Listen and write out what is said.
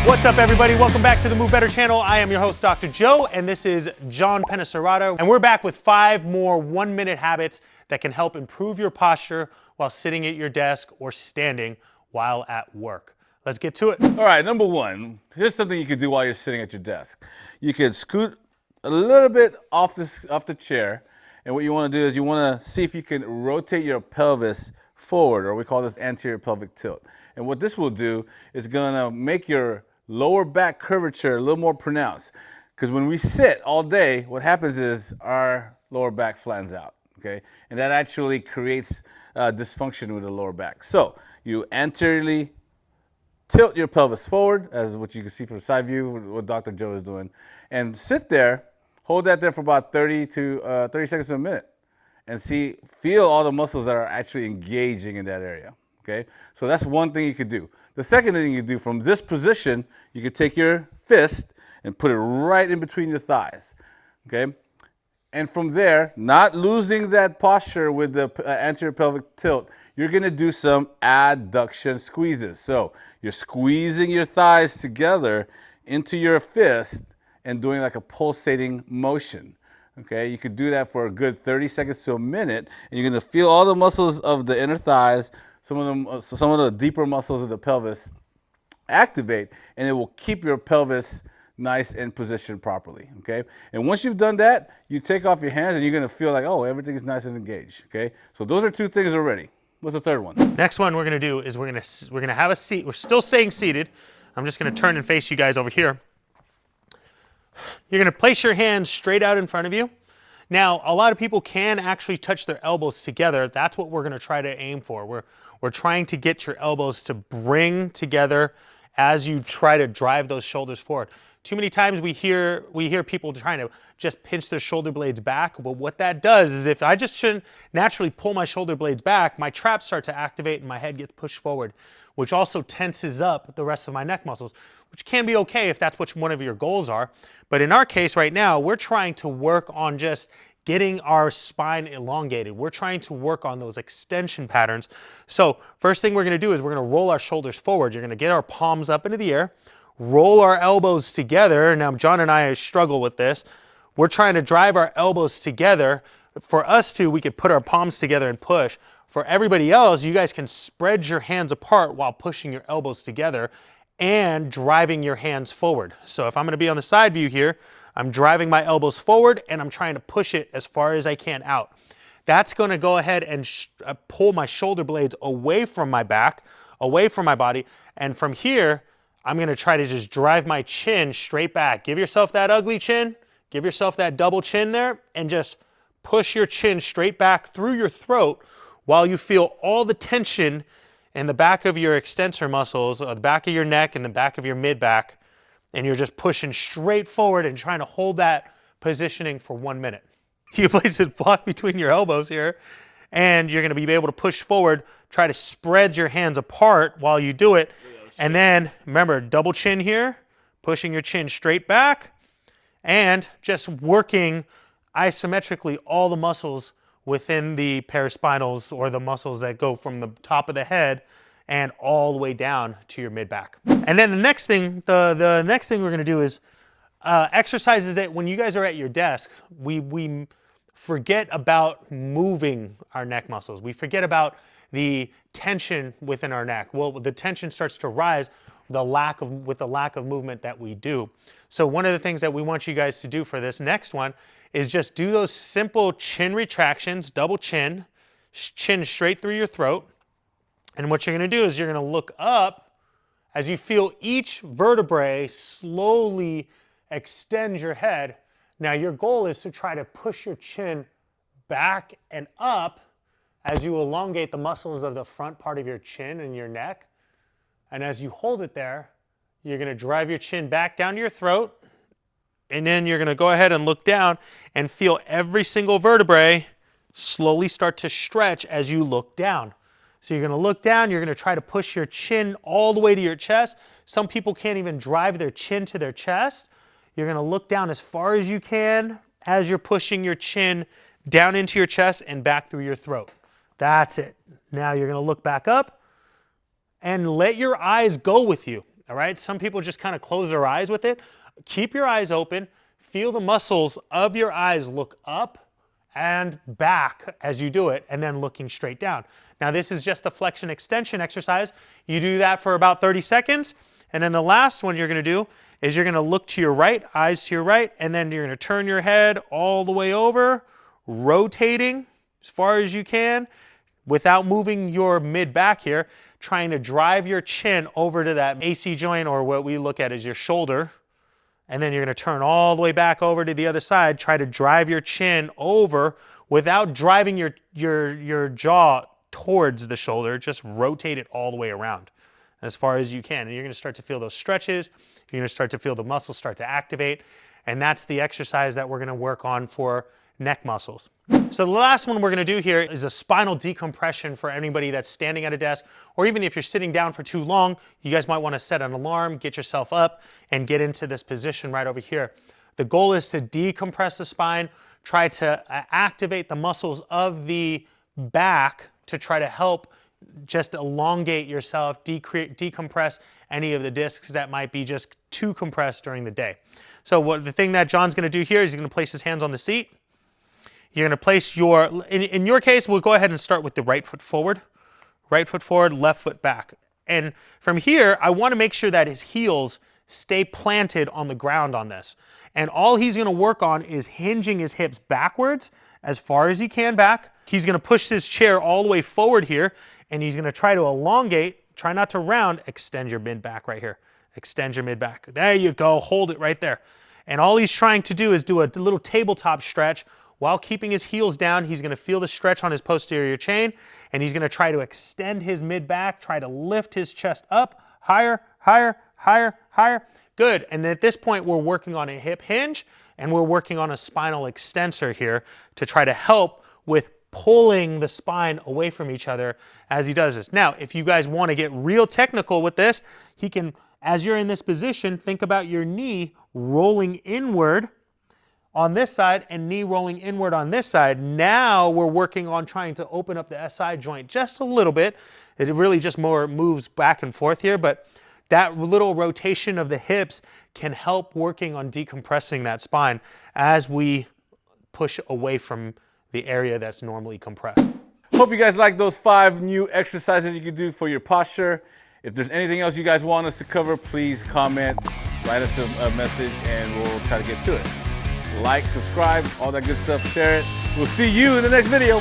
What's up, everybody? Welcome back to the Move Better channel. I am your host, Dr. Joe, and this is John Penaserato, and we're back with 5 more 1-minute habits that can help improve your posture while sitting at your desk or standing while at work. Let's get to it. All right, number 1. Here's something you can do while you're sitting at your desk. You can scoot a little bit off the chair, and what you want to do is you want to see if you can rotate your pelvis forward, or we call this anterior pelvic tilt. And what this will do is going to make your lower back curvature a little more pronounced, because when we sit all day, what happens is our lower back flattens out, okay? And that actually creates dysfunction with the lower back. So you anteriorly tilt your pelvis forward, as what you can see from the side view, what Dr. Joe is doing, and sit there, hold that there for about 30 seconds to a minute, and feel all the muscles that are actually engaging in that area. Okay, so that's one thing you could do. The second thing you could do, from this position, you could take your fist and put it right in between your thighs. Okay, and from there, not losing that posture with the anterior pelvic tilt, you're going to do some adduction squeezes. So you're squeezing your thighs together into your fist and doing like a pulsating motion. Okay, you could do that for a good 30 seconds to a minute, and you're going to feel all the muscles of the inner thighs, some of the deeper muscles of the pelvis activate, and it will keep your pelvis nice and positioned properly. Okay, and once you've done that, you take off your hands and you're going to feel like, oh, everything is nice and engaged. Okay, so those are 2 things already. What's the third one? Next one we're going to do is we're going to have a seat. We're still staying seated. I'm just going to turn and face you guys over here. You're going to place your hands straight out in front of you. Now, a lot of people can actually touch their elbows together. That's what we're going to try to aim for. We're trying to get your elbows to bring together as you try to drive those shoulders forward. Too many times we hear people trying to just pinch their shoulder blades back, but what that does is, if I just shouldn't naturally pull my shoulder blades back, my traps start to activate and my head gets pushed forward, which also tenses up the rest of my neck muscles, which can be okay if that's what one of your goals are. But in our case right now, we're trying to work on just getting our spine elongated. We're trying to work on those extension patterns. So first thing we're going to do is we're going to roll our shoulders forward. You're going to get our palms up into the air, roll our elbows together. Now, John and I struggle with this. We're trying to drive our elbows together. For us to, we could put our palms together and push. For everybody else, you guys can spread your hands apart while pushing your elbows together and driving your hands forward. So if I'm going to be on the side view here, I'm driving my elbows forward and I'm trying to push it as far as I can out. That's going to go ahead and pull my shoulder blades away from my back, away from my body. And from here, I'm going to try to just drive my chin straight back. Give yourself that ugly chin. Give yourself that double chin there, and just push your chin straight back through your throat while you feel all the tension in the back of your extensor muscles, or the back of your neck and the back of your mid-back, and you're just pushing straight forward and trying to hold that positioning for 1 minute. You place a block between your elbows here, and you're going to be able to push forward, try to spread your hands apart while you do it, and then remember, double chin here, pushing your chin straight back, and just working isometrically all the muscles within the paraspinals, or the muscles that go from the top of the head and all the way down to your mid-back. And then the next thing we're going to do is exercises that when you guys are at your desk, we forget about moving our neck muscles. We forget about the tension within our neck. Well, the tension starts to rise with the lack of movement that we do. So one of the things that we want you guys to do for this next one is just do those simple chin retractions, double chin, chin straight through your throat. And what you're going to do is you're going to look up as you feel each vertebrae slowly extend your head. Now your goal is to try to push your chin back and up as you elongate the muscles of the front part of your chin and your neck. And as you hold it there, you're going to drive your chin back down to your throat, and then you're going to go ahead and look down and feel every single vertebrae slowly start to stretch as you look down. So you're going to look down, you're going to try to push your chin all the way to your chest. Some people can't even drive their chin to their chest. You're going to look down as far as you can as you're pushing your chin down into your chest and back through your throat. That's it. Now you're going to look back up and let your eyes go with you. all right? Some people just kind of close their eyes with it. Keep your eyes open. Feel the muscles of your eyes look up and back as you do it, and then looking straight down. Now this is just a flexion extension exercise. You do that for about 30 seconds, and then the last one you're gonna do is you're gonna look to your right, eyes to your right, and then you're gonna turn your head all the way over, rotating as far as you can without moving your mid back here, trying to drive your chin over to that AC joint, or what we look at as your shoulder. And then you're going to turn all the way back over to the other side, try to drive your chin over without driving your jaw towards the shoulder. Just rotate it all the way around as far as you can. And you're going to start to feel those stretches. You're going to start to feel the muscles start to activate. And that's the exercise that we're going to work on for neck muscles. So the last one we're going to do here is a spinal decompression for anybody that's standing at a desk, or even if you're sitting down for too long, you guys might want to set an alarm, get yourself up, and get into this position right over here. The goal is to decompress the spine, try to activate the muscles of the back to try to help just elongate yourself, decompress any of the discs that might be just too compressed during the day. So the thing that John's going to do here is he's going to place his hands on the seat. You're going to place in your case, we'll go ahead and start with the right foot forward, left foot back. And from here, I want to make sure that his heels stay planted on the ground on this. And all he's going to work on is hinging his hips backwards as far as he can back. He's going to push his chair all the way forward here, and he's going to try to elongate, try not to round, extend your mid back right here. Extend your mid back. There you go, hold it right there. And all he's trying to do is do a little tabletop stretch while keeping his heels down. He's going to feel the stretch on his posterior chain, and he's going to try to extend his mid back, try to lift his chest up, higher, higher, higher, higher. Good. And at this point, we're working on a hip hinge, and we're working on a spinal extensor here to try to help with pulling the spine away from each other as he does this. Now, if you guys want to get real technical with this, he can, as you're in this position, think about your knee rolling inward on this side and knee rolling inward on this side. Now we're working on trying to open up the SI joint just a little bit. It really just more moves back and forth here, but that little rotation of the hips can help working on decompressing that spine as we push away from the area that's normally compressed. Hope you guys like those 5 new exercises you can do for your posture. If there's anything else you guys want us to cover, please comment, write us a message, and we'll try to get to it. Like, subscribe, all that good stuff, share it. We'll see you in the next video.